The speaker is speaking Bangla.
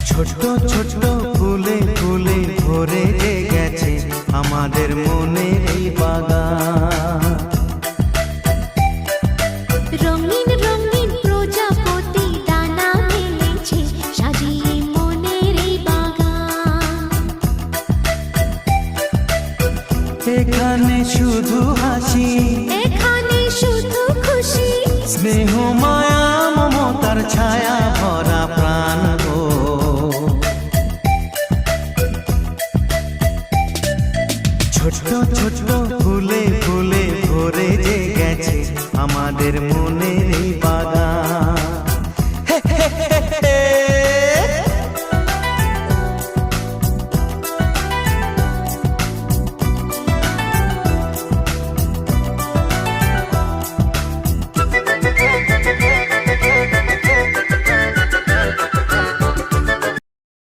ছোট্ট ছোট্ট ফুলে ফুলে ভরে গেছে আমাদের মনের এই বাগান। রঙিন রঙিন প্রজাপতি ডানা মেলেছে সাজিয়ে মনের এই বাগান। এখানে শুধু হাসি, এখানে শুধু খুশি, স্নেহ মায়া মমতার ছায়া ভরা প্রাণ গো। ছোট্ট ছোট্ট ফুলে ফুলে ভরে গেছে আমাদের মন